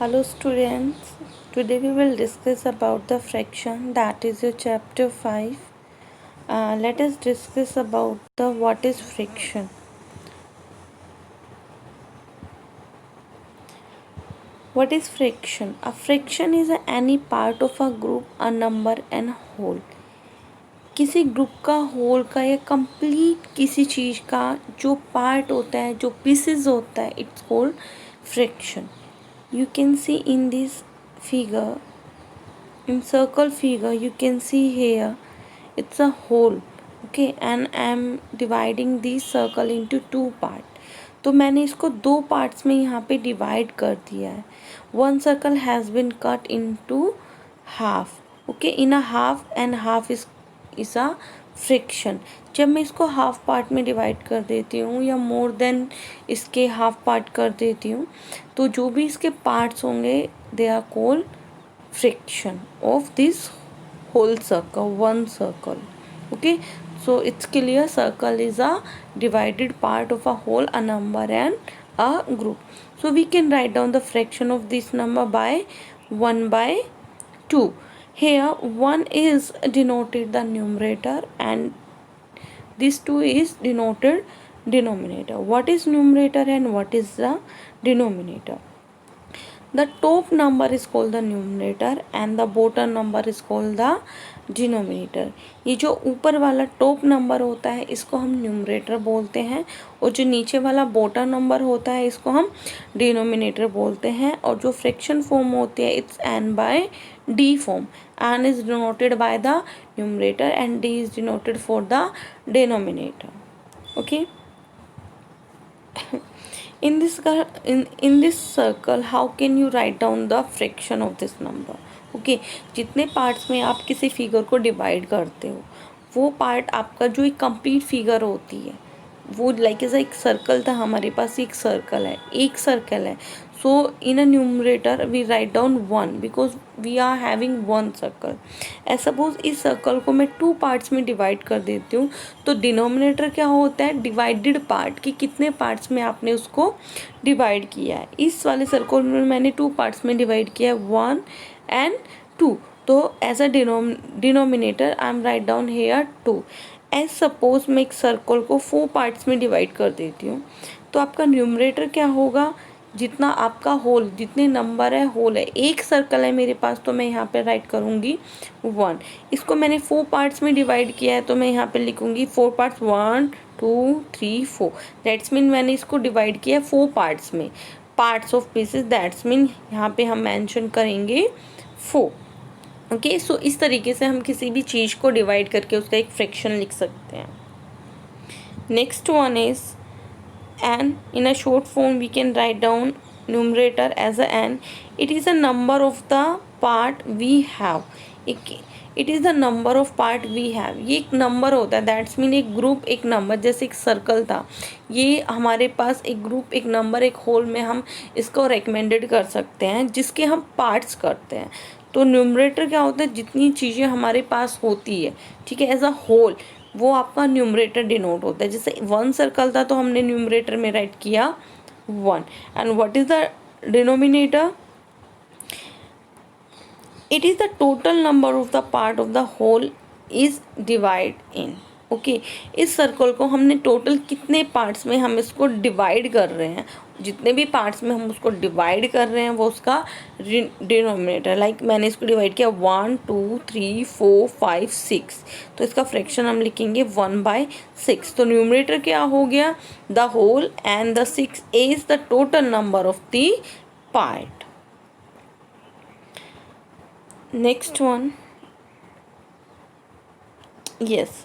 Hello students, today we will discuss about the fraction, that is your chapter 5. Let us discuss about the what is fraction. What is fraction? A fraction is any part of a group, a number and whole. किसी group का whole का या complete किसी चीज़ का जो part होता है, जो पीसेस होता है, it's called fraction. You can see in this figure, in circle figure, you can see here it's a whole. Okay, and I'm dividing this circle into two part. तो मैंने इसको दो पार्ट्स में यहाँ पे डिवाइड कर दिया है. One circle has been cut into half. Okay, in a half and half is a friction. जब मैं इसको हाफ पार्ट में डिवाइड कर देती हूँ या मोर देन इसके हाफ पार्ट कर देती हूँ, तो जो भी इसके पार्ट्स होंगे they are called fraction of this whole circle, one circle. Okay, so it's clear circle is a divided part of a whole, a number and a group. So we can write down the fraction of this number by 1 by 2. Here 1 is denoted the numerator and this 2 is denoted denominator. What is numerator and what is the denominator? The top number is called the numerator and the bottom number is called the denominator. ये जो ऊपर वाला top number होता है इसको हम numerator बोलते हैं और जो नीचे वाला बॉटम नंबर होता है इसको हम डिनोमिनेटर बोलते हैं. और जो फ्रैक्शन फॉर्म होती है it's n by d form. n is denoted by the numerator and d is denoted for the denominator. Okay. In this circle, how can you write down the fraction of this number? Okay, जितने parts में आप किसी figure को divide करते हो वो part आपका जो एक कंप्लीट फिगर होती है वो लाइक एज एक सर्कल था. हमारे पास एक सर्कल है. So in a numerator we write down 1 because we are having one circle. As suppose इस सर्कल को मैं टू पार्ट्स में डिवाइड कर देती हूँ तो डिनोमिनेटर क्या होता है? Divided part. कि कितने पार्ट्स में आपने उसको डिवाइड किया है. इस वाले सर्कल में मैंने टू पार्ट्स में डिवाइड किया है 1 and 2. तो as a denominator I am write down here 2. As suppose मैं एक सर्कल को 4 पार्ट्स में डिवाइड कर देती हूँ तो आपका न्यूमरेटर क्या होगा? जितना आपका होल, जितने नंबर है होल है. एक सर्कल है मेरे पास तो मैं यहाँ पे राइट करूँगी 1. इसको मैंने 4 पार्ट्स में डिवाइड किया है तो मैं यहाँ पे लिखूँगी 4 पार्ट्स 1 2 3 4. दैट्स मीन मैंने इसको डिवाइड किया है 4 पार्ट्स में. Parts of pieces, that's mean यहाँ पे हम मेंशन करेंगे 4. ओके, सो इस तरीके से हम किसी भी चीज़ को डिवाइड करके उसका एक फ्रैक्शन लिख सकते हैं. Next one is n. In a short form we can write down numerator as a n. It is a number of the part we have. It is the number of part we have. ये एक number होता है. That's mean एक group एक number. जैसे एक circle था, ये हमारे पास एक ग्रुप एक नंबर एक होल में हम इसको रिकमेंडेड कर सकते हैं जिसके हम पार्ट्स करते हैं. तो न्यूमरेटर क्या होता है? जितनी चीज़ें हमारे पास होती है, ठीक है, एज अ होल, वो आपका न्यूमरेटर डिनोट होता है. जैसे 1 सर्कल था तो हमने न्यूमरेटर में राइट किया 1. And what is the denominator? It is the total number of the part of the whole is divide in. Okay, इस सर्कल को हमने टोटल कितने पार्ट्स में हम इसको डिवाइड कर रहे हैं, जितने भी पार्ट्स में हम उसको डिवाइड कर रहे हैं वो उसका डिनोमिनेटर. लाइक मैंने इसको डिवाइड किया 1 2 3 4 5 6 तो इसका फ्रैक्शन हम लिखेंगे 1/6. तो न्यूमरेटर क्या हो गया? The whole and the 6 is the total number of the part. Next one, yes,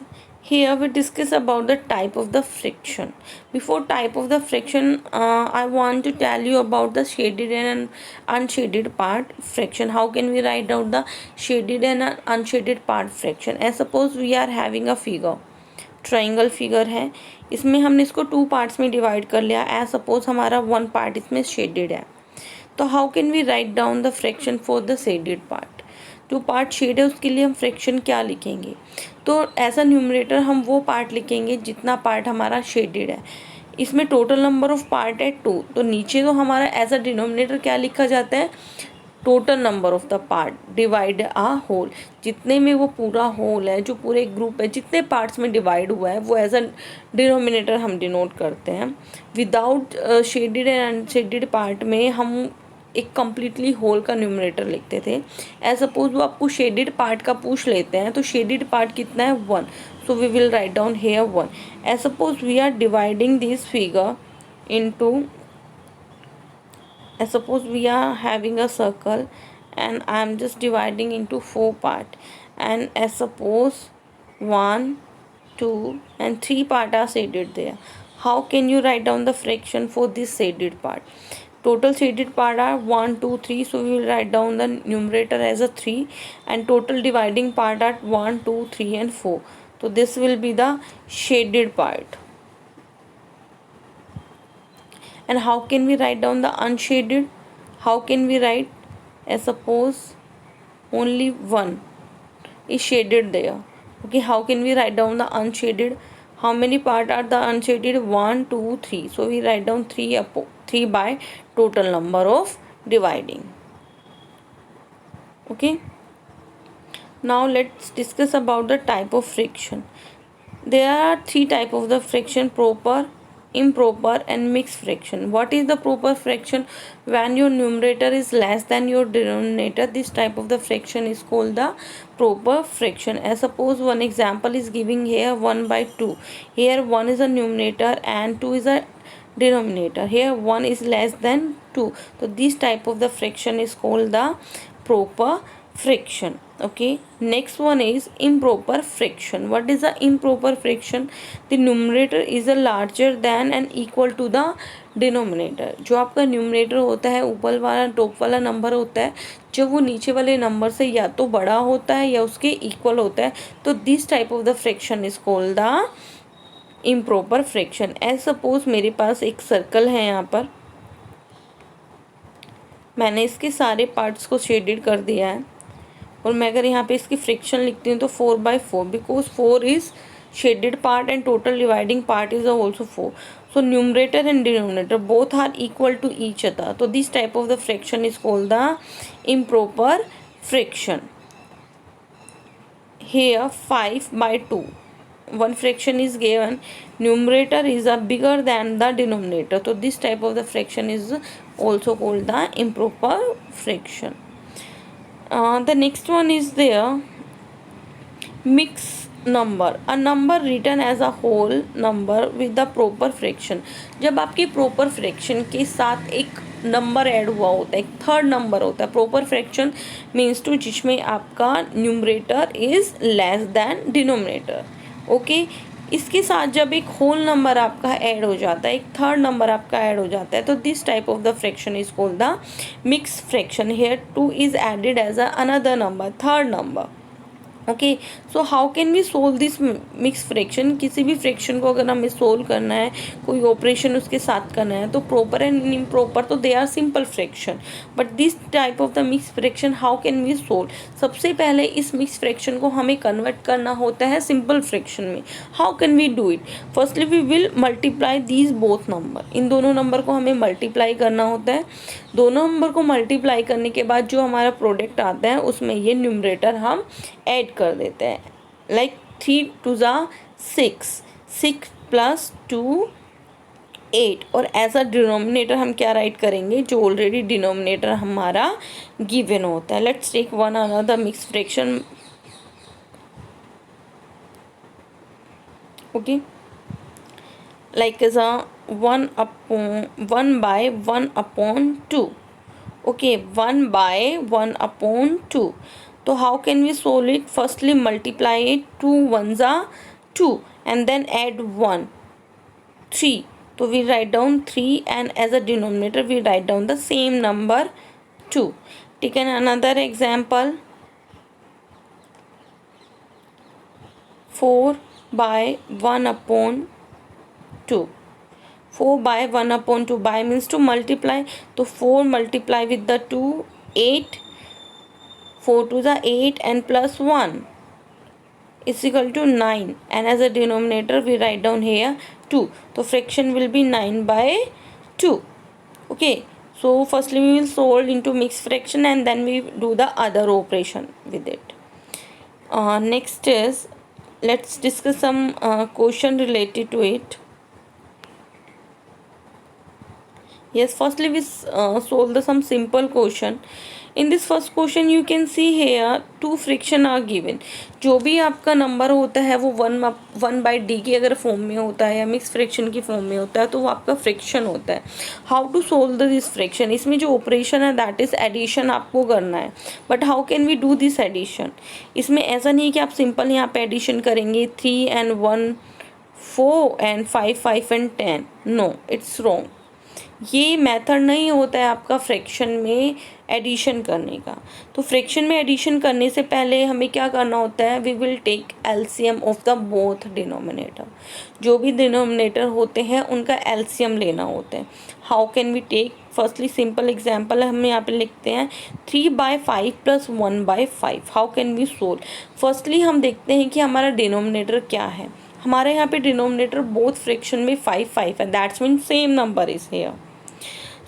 here we discuss about the type of the friction. Before type of the friction, I want to tell you about the shaded and unshaded part friction. How can we write out the shaded and unshaded part friction? As suppose we are having a figure, triangle figure है, इसमें हमने इसको 2 parts में divide कर लिया. As suppose हमारा 1 part इसमें shaded है. तो how can we write down the fraction for the shaded part? जो पार्ट शेड है उसके लिए हम फ्रैक्शन क्या लिखेंगे? तो एज अ न्यूमरेटर हम वो पार्ट लिखेंगे जितना पार्ट हमारा शेडेड है. इसमें टोटल नंबर ऑफ पार्ट है 2, तो नीचे तो हमारा एज अ डिनोमिनेटर क्या लिखा जाता है, total number of the part divide a whole. जितने में वो पूरा होल है, जो पूरे ग्रुप है, जितने पार्ट्स में डिवाइड हुआ है, वो एज अ डिनोमिनेटर हम डिनोट करते हैं। Without shaded and unshielded part में हम एक कम्प्लीटली होल का न्यूमरेटर लिखते थे। एज सपोज वो आपको शेडेड पार्ट का पूछ लेते हैं, तो शेडेड पार्ट कितना है 1, so we will write down here 1. As suppose we are dividing this figure into, as suppose we are having a circle and I am just dividing into 4 part, and as suppose 1, 2 and 3 part are shaded there. How can you write down the fraction for this shaded part? Total shaded part are 1, 2, 3, so we will write down the numerator as a 3, and total dividing part are 1, 2, 3 and 4. So this will be the shaded part. And how can we write down the unshaded? How can we write? As suppose only 1 is shaded there. Okay, how can we write down the unshaded? How many part are the unshaded? 1, 2, 3. So we write down 3 by total number of dividing. Okay. Now let's discuss about the type of friction. There are 3 type of the friction: proper, improper and mixed friction. What is the proper friction? When your numerator is less than your denominator, this type of the friction is called the proper friction. As suppose one example is giving here 1 by 2. Here 1 is a numerator and 2 is a denominator. Here 1 is less than 2. So this type of the friction is called the proper friction. Okay, next one is improper friction. What is the improper friction? The numerator is a larger than and equal to the denominator. जो आपका numerator होता है, ऊपर वाला top वाला number होता है, जब वो नीचे वाले नंबर से या तो बड़ा होता है या उसके इक्वल होता है, तो this type of the fraction is called the improper fraction. As suppose मेरे पास एक सर्कल है, यहाँ पर मैंने इसके सारे पार्ट्स को शेडेड कर दिया है, और मैं अगर यहाँ पे इसकी फ्रिक्शन लिखती हूँ तो 4/4, because 4 is shaded part and total dividing part is also 4. So numerator and denominator both are equal to each other. तो this type of the fraction is called the improper fraction. Here 5/2. One fraction is given. Numerator is bigger than the denominator. So this type of the fraction is also called the improper friction. The next one is there mixed number. A number written as a whole number with the proper fraction. जब आपकी proper fraction के साथ एक number add हुआ होता है, एक third number होता है. प्रॉपर फ्रैक्शन मीन्स टू जिसमें आपका numerator is less than denominator. Okay, इसके साथ जब एक होल नंबर आपका ऐड हो जाता है, एक थर्ड नंबर आपका ऐड हो जाता है, तो this type of the fraction is called the mix fraction. Here 2 is added as another number, third number. Okay, so how can we solve this mix fraction? किसी भी फ्रैक्शन को अगर हमें सोल्व करना है, कोई ऑपरेशन उसके साथ करना है, तो प्रॉपर एंड इम्प्रॉपर तो they are simple fraction, but this type of the mix fraction how can we solve? सबसे पहले इस मिक्स फ्रैक्शन को हमें कन्वर्ट करना होता है सिंपल फ्रैक्शन में. How can we do it? Firstly we will multiply these both number. इन दोनों नंबर को हमें मल्टीप्लाई करना होता है. दोनों नंबर को मल्टीप्लाई करने के बाद जो हमारा प्रोडक्ट आता है, उसमें ये न्यूमरेटर हम ऐड कर देते हैं. लाइक 3 2 6, 6 + 2 8. और एज अ डिनोमिनेटर हम क्या राइट करेंगे? जो ऑलरेडी डिनोमिनेटर हमारा गिवन होता है. Let's take one another mix fraction. Okay, like as a 1/1/2. Okay, 1/1/2. So how can we solve it? Firstly multiply it. 2 1s are 2 and then add 1, 3. So we write down 3 and as a denominator we write down the same number 2. Take another example. 4/1/2. 4/1/2. By means to multiply. So 4 multiply with the 2, 8. 4 2 is 8 and plus 1 is equal to 9. And as a denominator we write down here 2. तो fraction will be 9/2. Okay, so firstly we will solve into mixed fraction and then we do the other operation with it. Next is, let's discuss some question related to it. Yes, firstly we solve some simple question. In this first question you can see here two fraction are given. जो भी आपका number होता है वो 1/d की अगर form में होता है या मिक्स फ्रैक्शन की फॉर्म में होता है तो वो आपका फ्रैक्शन होता है. How to solve this fraction, इसमें जो ऑपरेशन है दैट इज एडिशन आपको करना है. But how can we do this addition, इसमें ऐसा नहीं है कि आप सिंपल यहाँ पे एडिशन करेंगे 3 and 1 4 and 5 5 and 10. No, it's wrong. ये मेथड नहीं होता है आपका फ्रैक्शन में एडिशन करने का. तो फ्रैक्शन में एडिशन करने से पहले हमें क्या करना होता है, we will take LCM of the both denominator. जो भी डिनोमिनेटर होते हैं उनका एलसीएम लेना होता है. How can we take, firstly simple example हम यहाँ पे लिखते हैं 3/5 + 1/5. How can we solve, firstly हम देखते हैं कि हमारा डिनोमिनेटर क्या है. हमारे यहाँ पे डिनोमिनेटर बोथ फ्रैक्शन में 5 5 है, that's mean same number is here.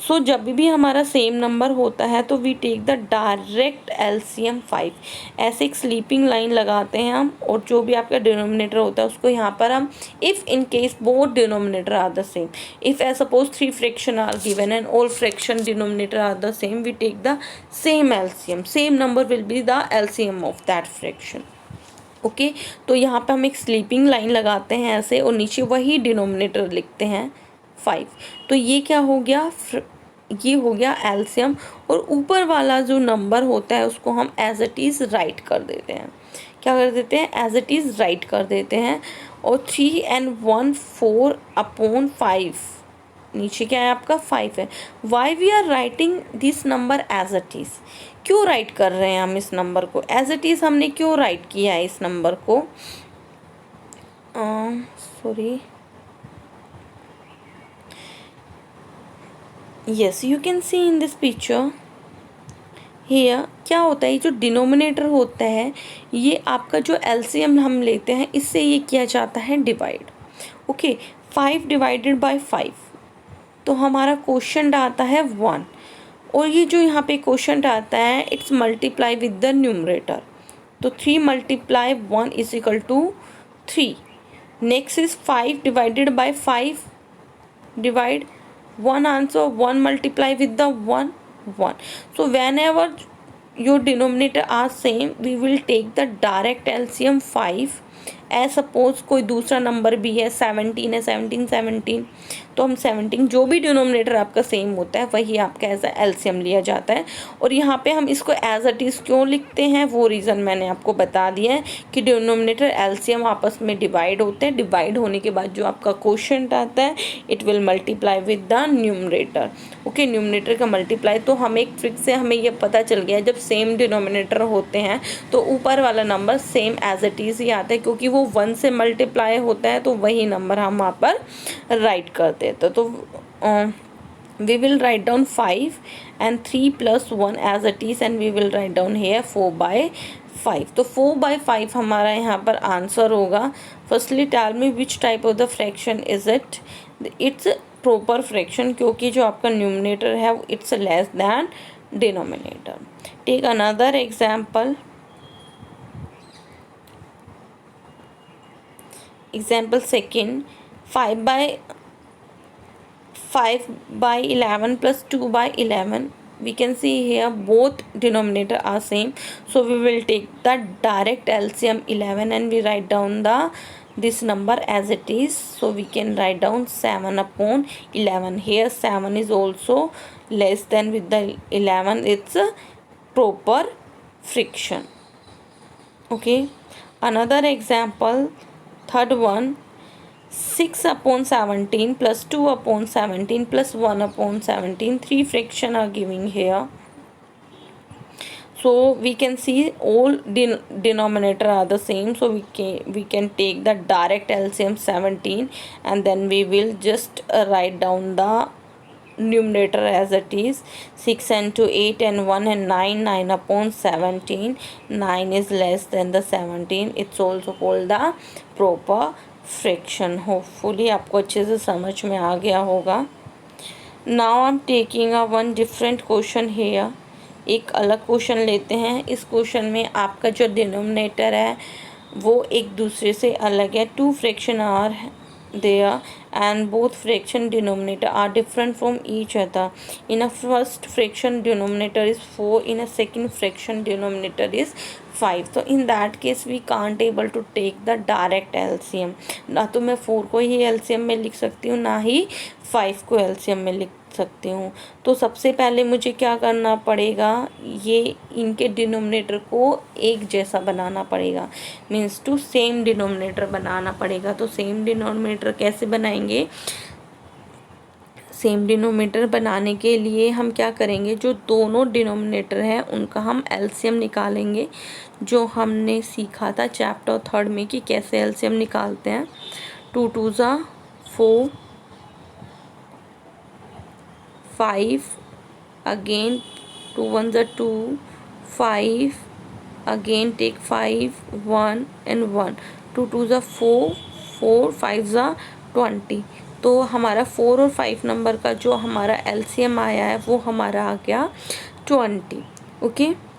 So जब भी हमारा सेम नंबर होता है तो we take the direct LCM 5. ऐसे एक स्लीपिंग लाइन लगाते हैं हम, और जो भी आपका डिनोमिनेटर होता है उसको यहाँ पर हम, if in case both denominator are the same, if I suppose 3 fraction are given and all fraction denominator are the same, we take the same LCM. Same number will be the LCM of that fraction. Okay, तो यहाँ पे हम एक sleeping line लगाते हैं ऐसे, और नीचे वही डिनोमिनेटर लिखते हैं 5. तो ये क्या हो गया, ये हो गया एलसीएम. और ऊपर वाला जो नंबर होता है उसको हम एज इट इज़ राइट कर देते हैं. क्या कर देते हैं, एज इट इज़ राइट कर देते हैं. और 3 and 1 4/5, नीचे क्या है आपका 5 है. Why we are writing this number as it is, क्यों राइट कर रहे हैं हम इस नंबर को एज इट इज़, हमने क्यों राइट किया है इस नंबर को, sorry, yes, you can see in this picture here. क्या होता है, ये जो डिनोमिनेटर होता है ये आपका जो एलसीएम हम लेते हैं इससे ये किया जाता है डिवाइड. ओके, 5 / 5, तो हमारा क्वेश्चन आता है 1. और ये जो यहाँ पे क्वेश्चन आता है it's multiply with the numerator. तो 3 × 1 = 3. Next is 5 / 5 divide 1 answer, 1 multiply with the 1 1. So whenever your denominator are same, we will take the direct LCM 5. As suppose कोई दूसरा नंबर भी है 17 है, 17 तो हम 17, जो भी डिनोमिनेटर आपका सेम होता है वही आपका एज एलसीएम लिया जाता है. और यहाँ पे हम इसको एज इट इज़ क्यों लिखते हैं वो रीज़न मैंने आपको बता दिया है कि डिनोमिनेटर एलसीएम आपस में डिवाइड होते हैं. डिवाइड होने के बाद जो आपका क्वोशिएंट आता है it will multiply with the numerator. Okay, numerator का मल्टीप्लाई. तो हम एक ट्रिक से हमें ये पता चल गया जब सेम डिनोमिनेटर होते हैं तो ऊपर वाला number same as it is ही आता है, क्योंकि वो 1 से मल्टीप्लाई होता है तो वही नंबर हम वहाँ पर राइट करते हैं. तो we will write down 5 and 3 + 1 as it is, and we will write down here 4/5. तो 4/5 हमारा यहाँ पर आंसर होगा. Firstly tell me which type of the fraction is it. It's proper fraction, क्योंकि जो आपका न्यूमरेटर है it's less than denominator. Take another example. Example second, 5/11 + 2/11. We can see here both denominator are same, so we will take the direct LCM 11 and we write down this number as it is. So we can write down 7/11. Here 7 is also less than with the 11. It's a proper fraction. Okay, another example, third one, 6/17 + 2/17 + 1/17. 3 fraction are giving here. So we can see all denominator are the same, so we can take the direct LCM 17 and then we will just write down the numerator as it is. 6 and 2 8 and 1 and 9, 9/17. 9 is less than the 17. It's also called the proper fraction. Hopefully आपको अच्छे से समझ में आ गया होगा। Now I am taking a one different question here. एक अलग question लेते हैं। इस क्वेश्चन में आपका जो डिनोमिनेटर है वो एक दूसरे से अलग है। Two fraction are there and both fraction denominator are different from each other. In a first fraction denominator is 4, in a second fraction denominator is 5. So in that case we can't able to take the direct LCM. ना तो मैं 4 को ही LCM में लिख सकती हूँ, ना ही 5 को LCM में लिख सकती हूँ। तो सबसे पहले मुझे क्या करना पड़ेगा, ये इनके डिनोमिनेटर को एक जैसा बनाना पड़ेगा, मीन्स टू सेम डिनोमिनेटर बनाना पड़ेगा। तो सेम डिनोमिनेटर कैसे बनाएंगे? सेम डिनोमिनेटर बनाने के लिए हम क्या करेंगे, जो दोनों डिनोमिनेटर हैं उनका हम एलसीएम निकालेंगे, जो हमने सीखा था चैप्टर 3 में कि कैसे एलसीएम निकालते हैं। 2 2 ज़ा 4, 5 again 2 1 ज़ा 2, 5 again take 5 1 and 1, 2 2 ज़ा 4, 4 5 ज़ा 20। तो हमारा 4 और 5 नंबर का जो हमारा एलसीएम आया है वो हमारा आ गया 20। ओके,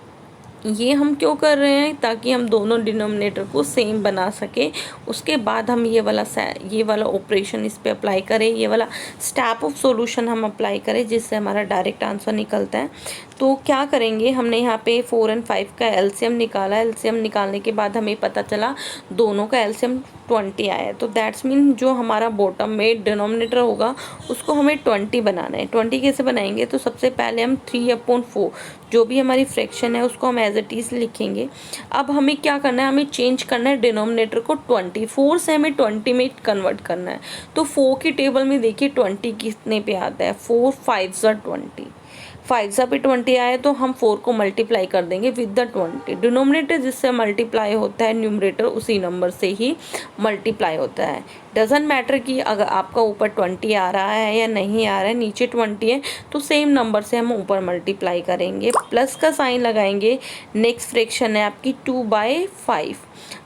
ये हम क्यों कर रहे हैं, ताकि हम दोनों डिनोमिनेटर को सेम बना सके। उसके बाद हम ये वाला ऑपरेशन इस पे अप्लाई करें, ये वाला स्टेप ऑफ सॉल्यूशन हम अप्लाई करें, जिससे हमारा डायरेक्ट आंसर निकलता है। तो क्या करेंगे, हमने यहाँ पे 4 और 5 का एलसीएम निकाला। एलसीएम निकालने के बाद हमें पता चला दोनों का एलसीएम 20 आया है। तो दैट्स मीन जो हमारा बॉटम में डिनोमिनेटर होगा उसको हमें 20 बनाना है। 20 कैसे बनाएंगे, तो सबसे पहले हम 3/4 जो भी हमारी फ्रैक्शन है उसको हम एज इट इज़ लिखेंगे। अब हमें क्या करना है, हमें चेंज करना है डिनोमिनेटर को 24 से हमें 20 में कन्वर्ट करना है। तो 4 की टेबल में देखिए 20 कितने पे आता है, 4 5 ज़ा 20, 5 ज़ा पे 20 आए तो हम 4 को मल्टीप्लाई कर देंगे विद द 20। डिनोमिनेटर जिससे मल्टीप्लाई होता है, न्यूमरेटर उसी नंबर से ही मल्टीप्लाई होता है। डजेंट मैटर कि अगर आपका ऊपर 20 आ रहा है या नहीं आ रहा है, नीचे 20 है तो सेम नंबर से हम ऊपर मल्टीप्लाई करेंगे, प्लस का साइन लगाएंगे। नेक्स्ट फ्रैक्शन है आपकी 2/5।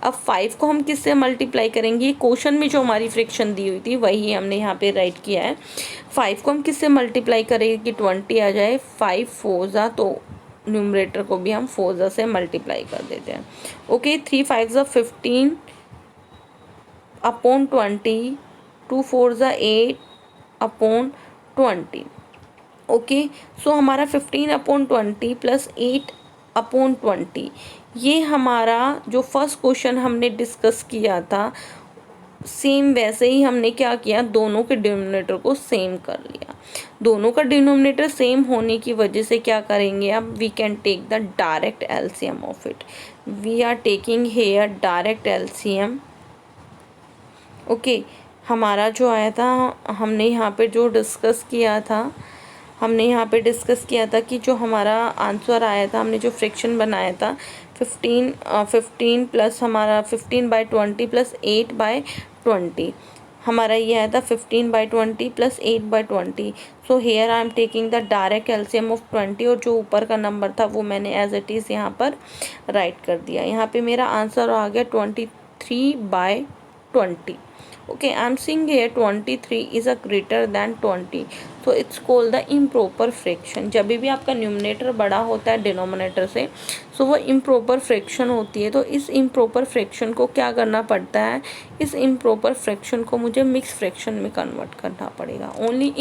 अब 5 को हम किससे मल्टीप्लाई करेंगे, क्वेश्चन में जो हमारी फ्रैक्शन दी हुई थी वही हमने यहाँ पे राइट किया है। 5 को हम किससे मल्टीप्लाई करेंगे कि 20 आ जाए, 5 4 ज़ा, तो न्यूमरेटर को भी हम 4 ज़ा से मल्टीप्लाई कर देते हैं। ओके, 3 5 ज़ा 15 अपॉन 20, 2 4 ज़ा 8 अपॉन 20। ओके, सो हमारा 15/20 प्लस 8/20, ये हमारा जो फर्स्ट क्वेश्चन हमने डिस्कस किया था, सेम वैसे ही हमने क्या किया, दोनों के डिनोमिनेटर को सेम कर लिया। दोनों का डिनोमिनेटर सेम होने की वजह से क्या करेंगे, अब we can take the direct LCM of it. We are taking here direct LCM. Okay, हमारा जो आया था, हमने यहाँ पे जो डिस्कस किया था, हमने यहाँ पे डिस्कस किया था कि जो हमारा आंसर आया था, हमने जो फ्रैक्शन बनाया था 15 प्लस हमारा 15/20 प्लस 8/20, हमारा ये आया था 15/20 plus 8/20। So here I am taking the direct LCM of 20, और जो ऊपर का नंबर था वो मैंने एज इट इज़ यहाँ पर राइट कर दिया। यहाँ पे मेरा आंसर आ गया 23/20। Okay, I'm seeing here 23 is a greater than 20, so it's called the improper fraction। जब भी आपका न्यूमरेटर बड़ा होता है डिनोमिनेटर से, सो वो इम्प्रॉपर फ्रैक्शन होती है। तो इस इम्प्रॉपर फ्रैक्शन को क्या करना पड़ता है, इस इम्प्रॉपर फ्रैक्शन को मुझे मिक्स फ्रैक्शन में कन्वर्ट करना पड़ेगा। Only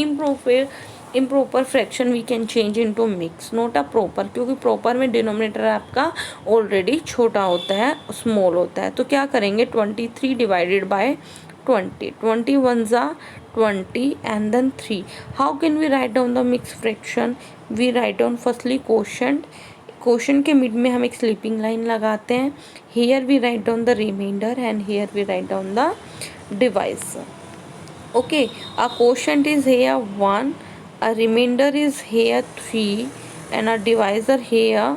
improper fraction we can change into mix, not a proper, क्योंकि प्रॉपर में डिनोमिनेटर आपका ऑलरेडी छोटा होता है, स्मॉल होता है। तो क्या करेंगे, 23 डिवाइडेड बाय 20, 21 ज़ा 20 and then 3। How can we write down the mixed fraction? We write down firstly quotient। Question के मिड में हम एक स्लीपिंग लाइन लगाते हैं। Here we write down the remainder and here we write down the divisor। Okay, a quotient is here 1, a remainder is here 3 and a divisor here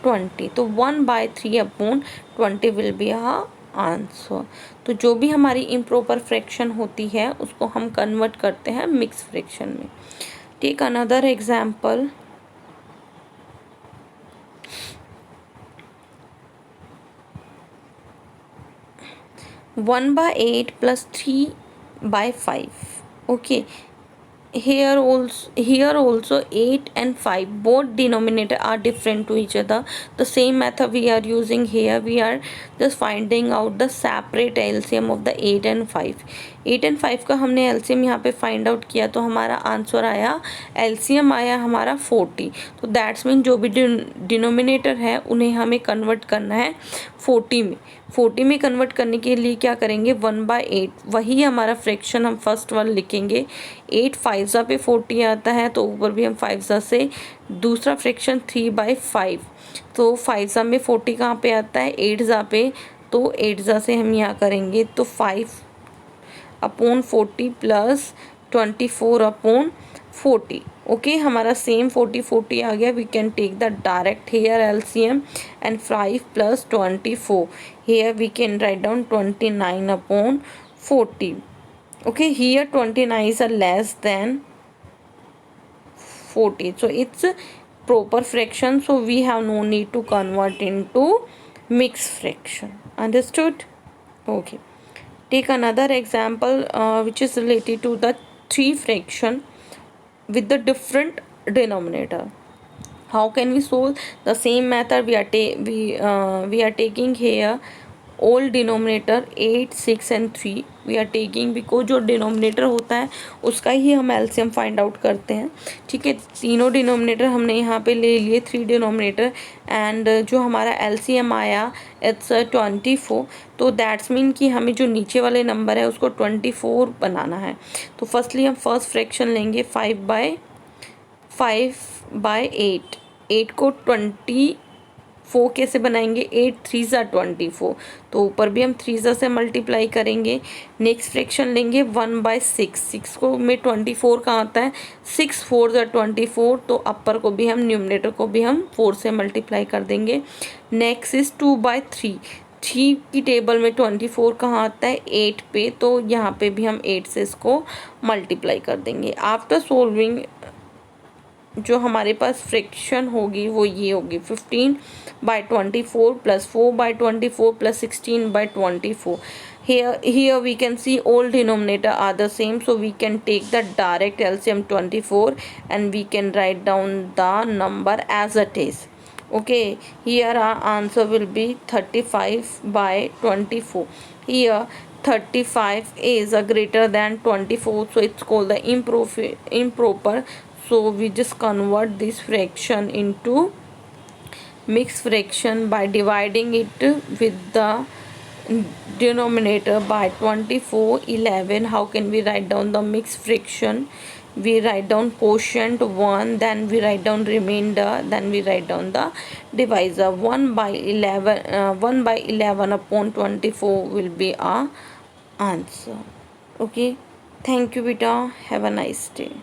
20। तो 1/3/20 will be our answer. तो जो भी हमारी improper fraction होती है उसको हम convert करते हैं मिक्स फ्रैक्शन में। Take another example. 1/8 plus 3/5. Okay, here also 8 and 5 both denominator are different to each other. The same method we are using here. We are just finding out the separate LCM of the 8 and 5. 8 and 5 का हमने LCM यहाँ पे find out किया तो हमारा answer आया, LCM आया हमारा 40. तो दैट्स मीन जो भी डिनोमिनेटर है उन्हें हमें कन्वर्ट करना है 40 में. 40 में कन्वर्ट करने के लिए क्या करेंगे, 1/8 वही हमारा फ्रैक्शन हम फर्स्ट वाला लिखेंगे. 8 5 पे 40 आता है तो ऊपर भी हम 5 से दूसरा फ्रैक्शन 3/5. तो 5 में 40 कहाँ पे आता है, 8 पे, तो 8 से हम यहाँ करेंगे तो 5/40 प्लस 24/40. ओके, हमारा सेम 40 आ गया. We can take the direct here LCM and 5 plus 24. Here we can write down 29/40. Okay, here 29 is a less than 40, so it's a proper fraction, so we have no need to convert into mixed fraction. Understood? Okay, take another example which is related to the 3 fraction with the different denominator. How can we solve? The same method we are taking here old denominator 8 6 and 3 we are taking, because जो denominator होता है उसका ही हम LCM find out करते हैं. ठीक है, तीनों डिनोमिनेटर हमने यहाँ पे ले लिए, 3 डिनोमिनेटर, एंड जो हमारा एलसीएम आया इट्स 24. तो दैट्स मीन कि हमें जो नीचे वाले नंबर है उसको 24 बनाना है. तो फर्स्टली हम फर्स्ट फ्रैक्शन लेंगे 5/8. 8 को 24 कैसे बनाएंगे, 8 3 24, तो ऊपर भी हम 3 से मल्टीप्लाई करेंगे. नेक्स्ट फ्रैक्शन लेंगे 1/6. 6 को में 24 कहाँ आता है, 6 4 24, तो अपर को भी हम न्यूमरेटर को भी हम 4 से मल्टीप्लाई कर देंगे. Next is 2/3. 3 की टेबल में 24 कहाँ आता है, 8 पे, तो यहाँ पे भी हम 8 से इसको मल्टीप्लाई कर देंगे. आफ्टर सोल्विंग जो हमारे पास फ्रैक्शन होगी वो ये होगी 15/24 plus 4/24 plus 16/24. Here we can see all denominator are the same, so we can take the direct LCM 24 and we can write down the number as it is. Okay, here our answer will be 35/24. Here 35 is a greater than 24, so it's called the improper. So we just convert this fraction into mixed fraction by dividing it with the denominator by 24 11. How can we write down the mixed fraction? We write down quotient 1, then we write down remainder, then we write down the divisor. 1/11/24 will be our answer. Okay, thank you beta, have a nice day.